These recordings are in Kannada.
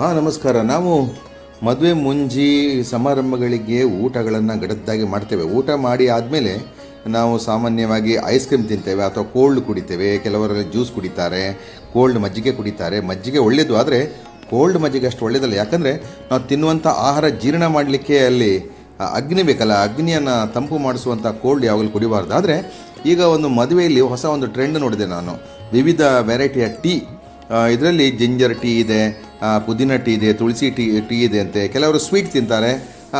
ನಮಸ್ಕಾರ. ನಾವು ಮದುವೆ ಮುಂಜಿ ಸಮಾರಂಭಗಳಿಗೆ ಊಟಗಳನ್ನು ಗಡದ್ದಾಗಿ ಮಾಡ್ತೇವೆ. ಊಟ ಮಾಡಿ ಆದಮೇಲೆ ನಾವು ಸಾಮಾನ್ಯವಾಗಿ ಐಸ್ ಕ್ರೀಮ್ ತಿಂತೇವೆ ಅಥವಾ ಕೋಲ್ಡ್ ಕುಡಿತೇವೆ. ಕೆಲವರಲ್ಲಿ ಜ್ಯೂಸ್ ಕುಡಿತಾರೆ, ಕೋಲ್ಡ್ ಮಜ್ಜಿಗೆ ಕುಡಿತಾರೆ. ಮಜ್ಜಿಗೆ ಒಳ್ಳೆಯದು, ಆದರೆ ಕೋಲ್ಡ್ ಮಜ್ಜಿಗೆ ಅಷ್ಟು ಒಳ್ಳೆಯದಲ್ಲ. ಯಾಕಂದರೆ ನಾವು ತಿನ್ನುವಂಥ ಆಹಾರ ಜೀರ್ಣ ಮಾಡಲಿಕ್ಕೆ ಅಲ್ಲಿ ಅಗ್ನಿ ಬೇಕಲ್ಲ, ಅಗ್ನಿಯನ್ನು ತಂಪು ಮಾಡಿಸುವಂಥ ಕೋಲ್ಡ್ ಯಾವಾಗಲೂ ಕುಡಿಬಾರ್ದು. ಆದರೆ ಈಗ ಒಂದು ಮದುವೆಯಲ್ಲಿ ಹೊಸ ಒಂದು ಟ್ರೆಂಡ್ ನೋಡಿದೆ ನಾನು. ವಿವಿಧ ವೆರೈಟಿಯ ಟೀ, ಇದರಲ್ಲಿ ಜಿಂಜರ್ ಟೀ ಇದೆ, ಪುದೀನ ಟೀ ಇದೆ, ತುಳಸಿ ಟೀ ಇದೆ ಅಂತೆ. ಕೆಲವರು ಸ್ವೀಟ್ ತಿಂತಾರೆ,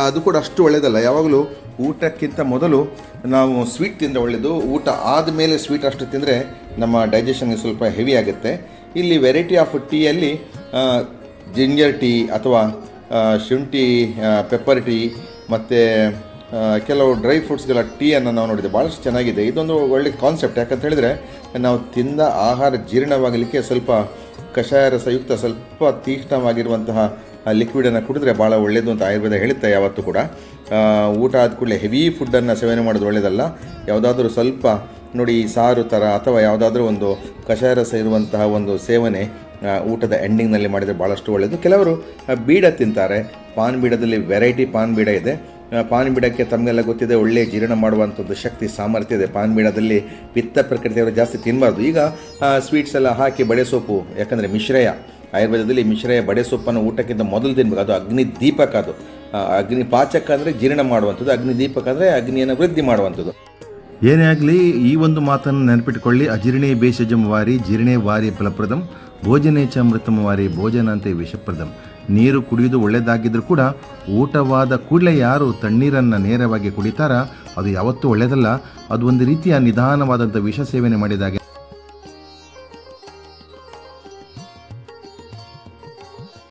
ಅದು ಕೂಡ ಅಷ್ಟು ಒಳ್ಳೆಯದಲ್ಲ. ಯಾವಾಗಲೂ ಊಟಕ್ಕಿಂತ ಮೊದಲು ನಾವು ಸ್ವೀಟ್ ತಿಂದರೆ ಒಳ್ಳೆಯದು. ಊಟ ಆದಮೇಲೆ ಸ್ವೀಟ್ ಅಷ್ಟು ತಿಂದರೆ ನಮ್ಮ ಡೈಜೆಷನ್ಗೆ ಸ್ವಲ್ಪ ಹೆವಿ ಆಗುತ್ತೆ. ಇಲ್ಲಿ ವೆರೈಟಿ ಆಫ್ ಟೀಯಲ್ಲಿ ಜಿಂಜರ್ ಟೀ ಅಥವಾ ಶುಂಠಿ ಪೆಪ್ಪರ್ ಟೀ ಮತ್ತು ಕೆಲವು ಡ್ರೈ ಫ್ರೂಟ್ಸ್ಗಳ ಟೀಯನ್ನು ನಾವು ನೋಡಿದೆ. ಭಾಳಷ್ಟು ಚೆನ್ನಾಗಿದೆ. ಇದೊಂದು ಒಳ್ಳೆಯ ಕಾನ್ಸೆಪ್ಟ್. ಯಾಕಂತ ಹೇಳಿದರೆ ನಾವು ತಿಂದ ಆಹಾರ ಜೀರ್ಣವಾಗಲಿಕ್ಕೆ ಸ್ವಲ್ಪ ಕಷಾಯ ರಸಯುಕ್ತ ಸ್ವಲ್ಪ ತೀಕ್ಷ್ಣವಾಗಿರುವಂತಹ ಲಿಕ್ವಿಡನ್ನು ಕುಡಿದ್ರೆ ಭಾಳ ಒಳ್ಳೆಯದು ಅಂತ ಆಯುರ್ವೇದ ಹೇಳುತ್ತೆ ಯಾವತ್ತೂ ಕೂಡ. ಊಟ ಆದ ಕೂಡಲೇ ಹೆವಿ ಫುಡ್ಡನ್ನು ಸೇವನೆ ಮಾಡೋದು ಒಳ್ಳೆಯದಲ್ಲ. ಯಾವುದಾದ್ರೂ ಸ್ವಲ್ಪ ನೋಡಿ ಸಾರು ಥರ ಅಥವಾ ಯಾವುದಾದ್ರೂ ಒಂದು ಕಷಾಯ ರಸ ಇರುವಂತಹ ಒಂದು ಸೇವನೆ ಊಟದ ಎಂಡಿಂಗ್ನಲ್ಲಿ ಮಾಡಿದರೆ ಭಾಳಷ್ಟು ಒಳ್ಳೆಯದು. ಕೆಲವರು ಬೀಡ ತಿಂತಾರೆ. ಪಾನ್ ಬೀಡದಲ್ಲಿ ವೆರೈಟಿ ಪಾನ್ ಬೀಡ ಇದೆ. ಪಾನ್ ಬೀಡಕ್ಕೆ ತಮಗೆಲ್ಲ ಗೊತ್ತಿದೆ, ಒಳ್ಳೆಯ ಜೀರ್ಣ ಮಾಡುವಂಥದ್ದು ಶಕ್ತಿ ಸಾಮರ್ಥ್ಯ ಇದೆ. ಪಾನ್ ಬೀಡದಲ್ಲಿ ಪಿತ್ತ ಪ್ರಕೃತಿಯವರು ಜಾಸ್ತಿ ತಿನ್ನಬಾರ್ದು. ಈಗ ಸ್ವೀಟ್ಸ್ ಎಲ್ಲ ಹಾಕಿ ಬಡೆ ಸೊಪ್ಪು, ಯಾಕಂದರೆ ಮಿಶ್ರಯ ಆಯುರ್ವೇದದಲ್ಲಿ ಮಿಶ್ರಯ ಬಡೆ ಸೊಪ್ಪನ್ನು ಊಟಕ್ಕಿಂತ ಮೊದಲು ತಿನ್ನಬೇಕು. ಅದು ಅಗ್ನಿ ದೀಪಕ. ಅದು ಅಗ್ನಿ ಪಾಚಕ ಅಂದರೆ ಜೀರ್ಣ ಮಾಡುವಂಥದ್ದು, ಅಗ್ನಿ ದೀಪಕ ಅಂದರೆ ಅಗ್ನಿಯನ್ನು ವೃದ್ಧಿ ಮಾಡುವಂಥದ್ದು. ಏನೇ ಆಗಲಿ ಈ ಒಂದು ಮಾತನ್ನು ನೆನಪಿಟ್ಟುಕೊಳ್ಳಿ. ಅಜಿರ್ಣೇ ಭೇಷಜಂ ವಾರಿ ಜಿರ್ಣೇ ವಾರಿ ಫಲಪ್ರದಂ ಭೋಜನೇ ಚ ಅಮೃತಂ ವಾರಿ ಭೋಜನಾಂತೆ ವಿಷಪ್ರದಂ. ನೀರು ಕುಡಿಯೋದು ಒಳ್ಳೆಯದಾಗಿದ್ದರೂ ಕೂಡ ಊಟವಾದ ಕೂಡಲೇ ಯಾರು ತಣ್ಣೀರನ್ನು ನೇರವಾಗಿ ಕುಡಿತಾರ ಅದು ಯಾವತ್ತೂ ಒಳ್ಳೆಯದಲ್ಲ. ಅದು ಒಂದು ರೀತಿಯ ನಿಧಾನವಾದಂಥ ವಿಷ ಸೇವನೆ ಮಾಡಿದಾಗ